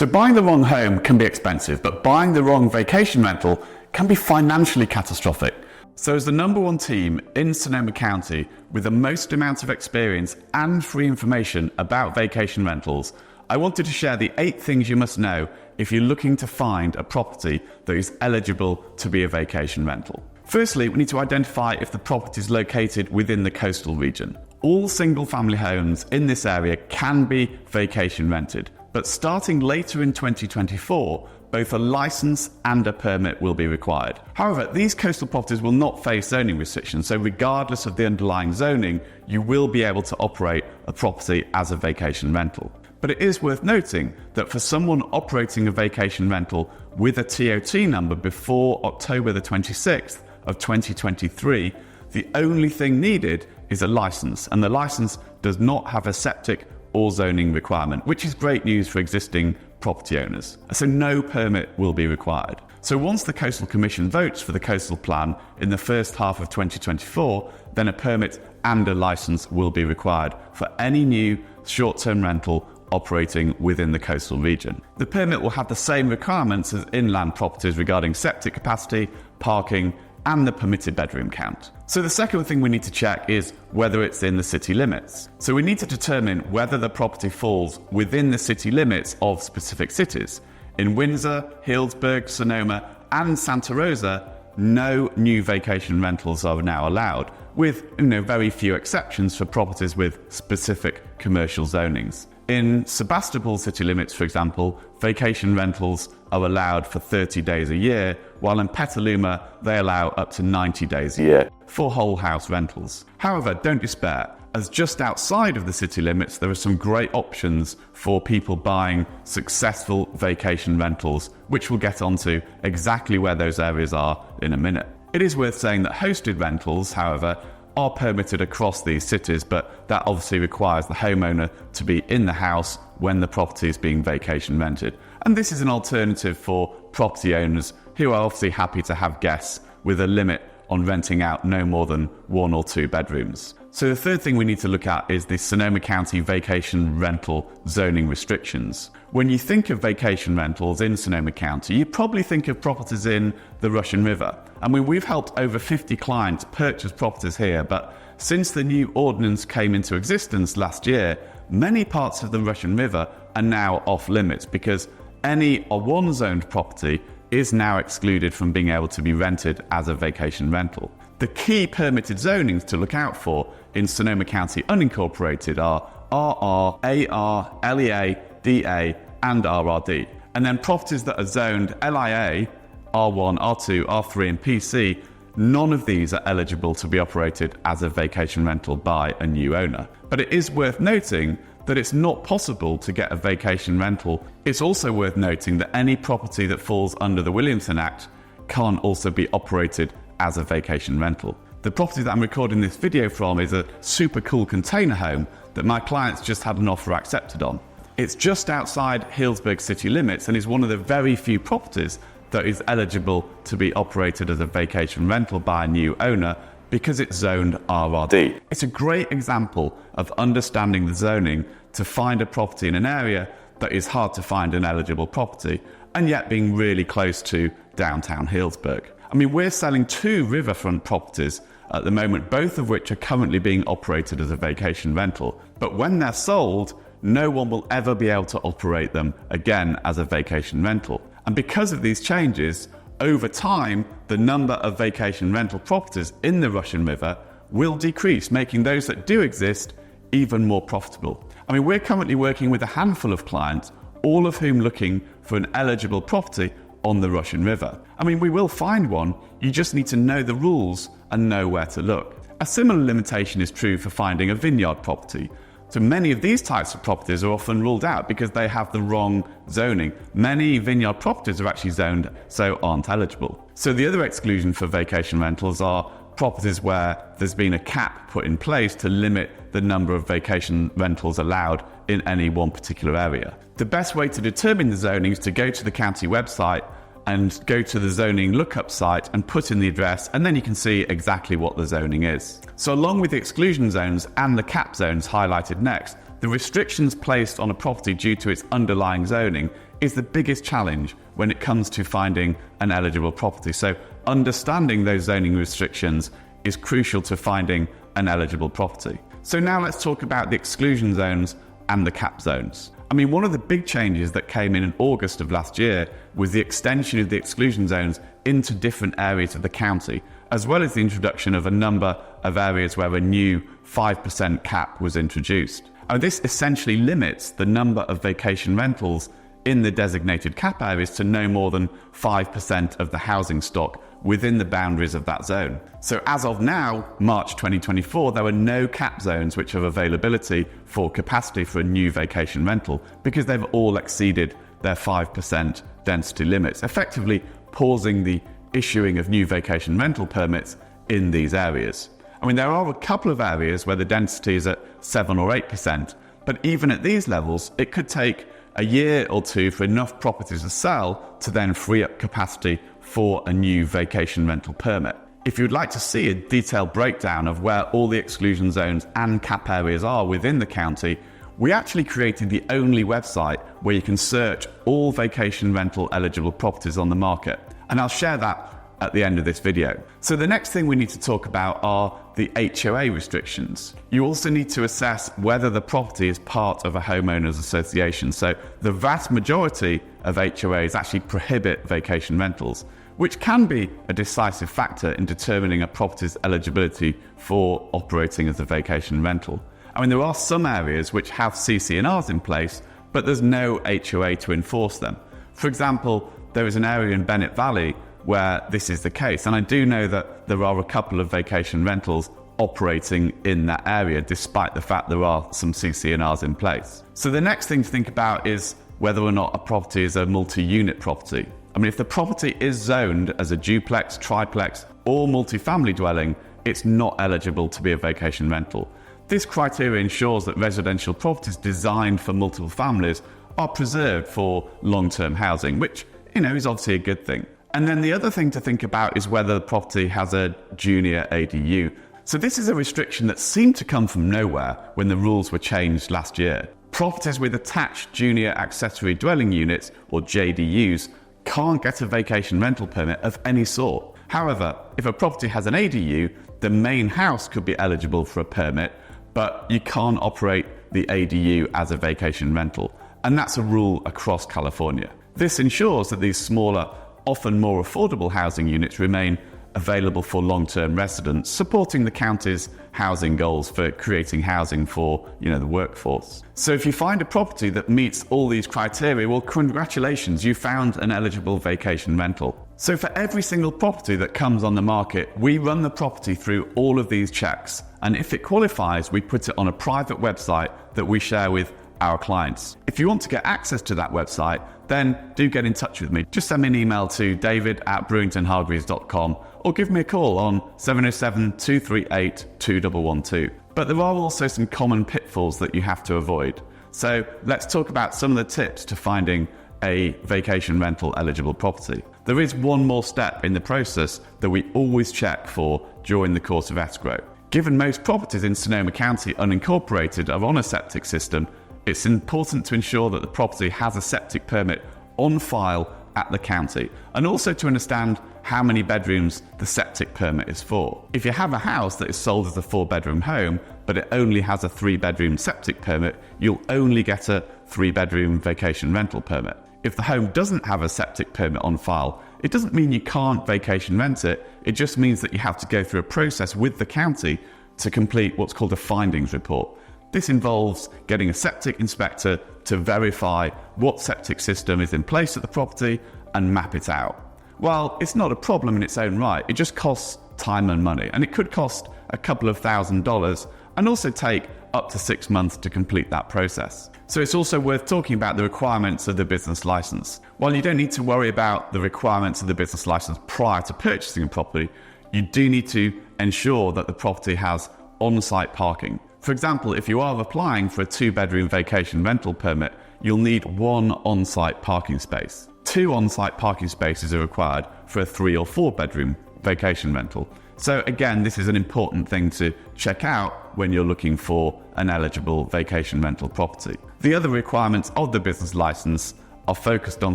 So buying the wrong home can be expensive, but buying the wrong vacation rental can be financially catastrophic. So as the #1 team in Sonoma County with the most amount of experience and free information about vacation rentals, I wanted to share the 8 things you must know if you're looking to find a property that is eligible to be a vacation rental. Firstly, we need to identify if the property is located within the coastal region. All single family homes in this area can be vacation rented, but starting later in 2024, both a license and a permit will be required. However, these coastal properties will not face zoning restrictions, so regardless of the underlying zoning, you will be able to operate a property as a vacation rental. But it is worth noting that for someone operating a vacation rental with a TOT number before October the 26th of 2023, the only thing needed is a license, and the license does not have a septic or zoning requirement, which is great news for existing property owners. So no permit will be required. So once the Coastal Commission votes for the coastal plan in the first half of 2024, then a permit and a license will be required for any new short-term rental operating within the coastal region. The permit will have the same requirements as inland properties regarding septic capacity, parking, and the permitted bedroom count. So the second thing we need to check is whether it's in the city limits. So we need to determine whether the property falls within the city limits of specific cities. In Windsor, Healdsburg, Sonoma, and Santa Rosa, no new vacation rentals are now allowed, with very few exceptions for properties with specific commercial zonings. In Sebastopol city limits, for example, vacation rentals are allowed for 30 days a year, while in Petaluma they allow up to 90 days a year for whole house rentals. However, don't despair, as just outside of the city limits there are some great options for people buying successful vacation rentals, which we'll get onto exactly where those areas are in a minute. It is worth saying that hosted rentals, however, are permitted across these cities, but that obviously requires the homeowner to be in the house when the property is being vacation rented. And this is an alternative for property owners who are obviously happy to have guests with a limit on renting out no more than 1 or 2 bedrooms. So the third thing we need to look at is the Sonoma County vacation rental zoning restrictions. When you think of vacation rentals in Sonoma County, you probably think of properties in the Russian River. I mean, we've helped over 50 clients purchase properties here, but since the new ordinance came into existence last year, many parts of the Russian River are now off limits because any R1 zoned property is now excluded from being able to be rented as a vacation rental. The key permitted zonings to look out for in Sonoma County unincorporated are RR, AR, LEA, DA, and RRD. And then properties that are zoned LIA, R1, R2, R3, and PC, none of these are eligible to be operated as a vacation rental by a new owner. But it is worth noting that it's not possible to get a vacation rental. It's also worth noting that any property that falls under the Williamson Act can't also be operated as a vacation rental. The property that I'm recording this video from is a super cool container home that my clients just had an offer accepted on. It's just outside Healdsburg city limits and is one of the very few properties that is eligible to be operated as a vacation rental by a new owner because it's zoned RRD. It's a great example of understanding the zoning to find a property in an area that is hard to find an eligible property and yet being really close to downtown Healdsburg. I mean, we're selling 2 riverfront properties at the moment, both of which are currently being operated as a vacation rental. But when they're sold, no one will ever be able to operate them again as a vacation rental. And because of these changes, over time, the number of vacation rental properties in the Russian River will decrease, making those that do exist even more profitable. I mean, we're currently working with a handful of clients, all of whom looking for an eligible property on the Russian River. I mean, we will find one, you just need to know the rules and know where to look. A similar limitation is true for finding a vineyard property. So many of these types of properties are often ruled out because they have the wrong zoning. Many vineyard properties are actually zoned so aren't eligible. So the other exclusion for vacation rentals are properties where there's been a cap put in place to limit the number of vacation rentals allowed in any one particular area. The best way to determine the zoning is to go to the county website and go to the zoning lookup site and put in the address, and then you can see exactly what the zoning is. So along with the exclusion zones and the cap zones highlighted next, the restrictions placed on a property due to its underlying zoning is the biggest challenge when it comes to finding an eligible property. So understanding those zoning restrictions is crucial to finding an eligible property. So now let's talk about the exclusion zones and the cap zones. I mean, one of the big changes that came in August of last year was the extension of the exclusion zones into different areas of the county, as well as the introduction of a number of areas where a new 5% cap was introduced. And this essentially limits the number of vacation rentals in the designated cap areas to no more than 5% of the housing stock within the boundaries of that zone. So as of now, March 2024, there are no cap zones which have availability for capacity for a new vacation rental because they've all exceeded their 5% density limits, effectively pausing the issuing of new vacation rental permits in these areas. I mean, there are a couple of areas where the density is at 7 or 8%, but even at these levels, it could take a year or two for enough properties to sell to then free up capacity for a new vacation rental permit. If you'd like to see a detailed breakdown of where all the exclusion zones and cap areas are within the county, we actually created the only website where you can search all vacation rental eligible properties on the market. And I'll share that at the end of this video. So the next thing we need to talk about are the HOA restrictions. You also need to assess whether the property is part of a homeowners association. So the vast majority of HOAs actually prohibit vacation rentals, which can be a decisive factor in determining a property's eligibility for operating as a vacation rental. I mean, there are some areas which have CC&Rs in place, but there's no HOA to enforce them. For example, there is an area in Bennett Valley where this is the case. And I do know that there are a couple of vacation rentals operating in that area, despite the fact there are some CC&Rs in place. So the next thing to think about is whether or not a property is a multi-unit property. I mean, if the property is zoned as a duplex, triplex, or multi-family dwelling, it's not eligible to be a vacation rental. This criteria ensures that residential properties designed for multiple families are preserved for long-term housing, which, is obviously a good thing. And then the other thing to think about is whether the property has a junior ADU. So this is a restriction that seemed to come from nowhere when the rules were changed last year. Properties with attached junior accessory dwelling units, or JDUs, can't get a vacation rental permit of any sort. However, if a property has an ADU, the main house could be eligible for a permit, but you can't operate the ADU as a vacation rental. And that's a rule across California. This ensures that these smaller, often more affordable housing units remain available for long-term residents, supporting the county's housing goals for creating housing for, the workforce. So if you find a property that meets all these criteria, well, congratulations, you found an eligible vacation rental. So for every single property that comes on the market, we run the property through all of these checks. And if it qualifies, we put it on a private website that we share with our clients. If you want to get access to that website, then do get in touch with me. Just send me an email to david@brewingtonhargreaves.com or give me a call on 707-238-2112. But there are also some common pitfalls that you have to avoid. So let's talk about some of the tips to finding a vacation rental eligible property. There is one more step in the process that we always check for during the course of escrow. Given most properties in Sonoma County unincorporated are on a septic system, it's important to ensure that the property has a septic permit on file at the county, and also to understand how many bedrooms the septic permit is for. If you have a house that is sold as a 4-bedroom home, but it only has a 3-bedroom septic permit, you'll only get a 3-bedroom vacation rental permit. If the home doesn't have a septic permit on file, it doesn't mean you can't vacation rent it, it just means that you have to go through a process with the county to complete what's called a findings report. This involves getting a septic inspector to verify what septic system is in place at the property and map it out. While it's not a problem in its own right, it just costs time and money, and it could cost a couple of $1,000s and also take up to 6 months to complete that process. So it's also worth talking about the requirements of the business license. While you don't need to worry about the requirements of the business license prior to purchasing a property, you do need to ensure that the property has on-site parking. For example, if you are applying for a 2-bedroom vacation rental permit, you'll need 1 on-site parking space. 2 on-site parking spaces are required for a 3 or 4-bedroom vacation rental. So again, this is an important thing to check out when you're looking for an eligible vacation rental property. The other requirements of the business license are focused on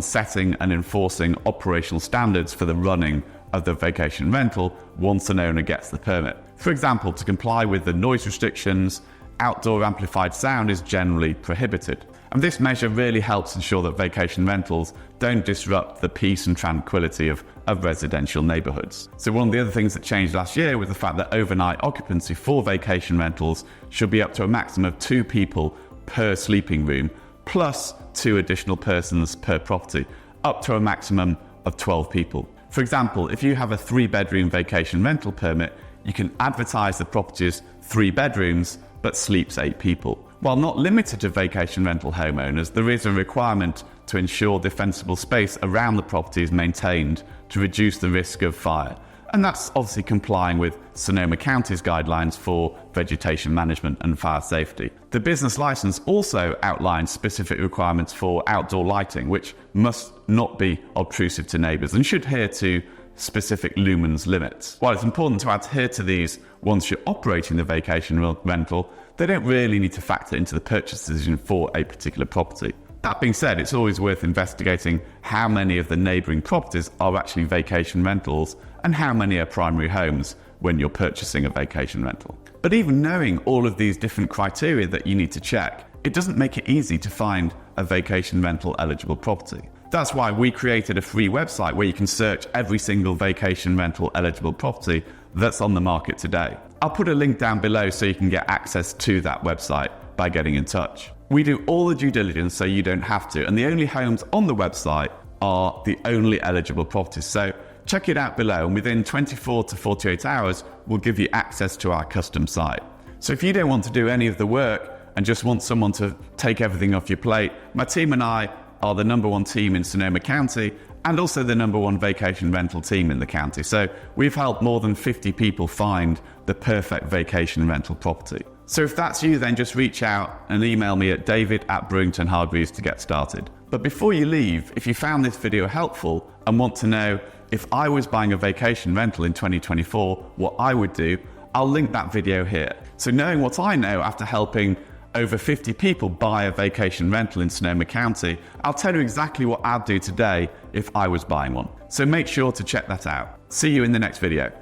setting and enforcing operational standards for the running of the vacation rental once an owner gets the permit. For example, to comply with the noise restrictions, outdoor amplified sound is generally prohibited. And this measure really helps ensure that vacation rentals don't disrupt the peace and tranquility of residential neighbourhoods. So one of the other things that changed last year was the fact that overnight occupancy for vacation rentals should be up to a maximum of 2 people per sleeping room, plus 2 additional persons per property, up to a maximum of 12 people. For example, if you have a 3-bedroom vacation rental permit, you can advertise the property as 3 bedrooms, but sleeps 8 people. While not limited to vacation rental homeowners, there is a requirement to ensure defensible space around the property is maintained to reduce the risk of fire. And that's obviously complying with Sonoma County's guidelines for vegetation management and fire safety. The business license also outlines specific requirements for outdoor lighting, which must not be obtrusive to neighbours and should adhere to specific lumens limits. While it's important to adhere to these once you're operating the vacation rental, they don't really need to factor into the purchase decision for a particular property. That being said, it's always worth investigating how many of the neighbouring properties are actually vacation rentals and how many are primary homes when you're purchasing a vacation rental. But even knowing all of these different criteria that you need to check, it doesn't make it easy to find a vacation rental eligible property. That's why we created a free website where you can search every single vacation rental eligible property that's on the market today. I'll put a link down below so you can get access to that website by getting in touch. We do all the due diligence so you don't have to, and the only homes on the website are the only eligible properties. So check it out below, and within 24 to 48 hours, we'll give you access to our custom site. So if you don't want to do any of the work and just want someone to take everything off your plate, my team and I are the #1 team in Sonoma County and also the #1 vacation rental team in the county. So we've helped more than 50 people find the perfect vacation rental property. So if that's you, then just reach out and email me at david@brewingtonhargreaves to get started. But before you leave, if you found this video helpful and want to know if I was buying a vacation rental in 2024, what I would do, I'll link that video here. So knowing what I know after helping over 50 people buy a vacation rental in Sonoma County, I'll tell you exactly what I'd do today if I was buying one. So make sure to check that out. See you in the next video.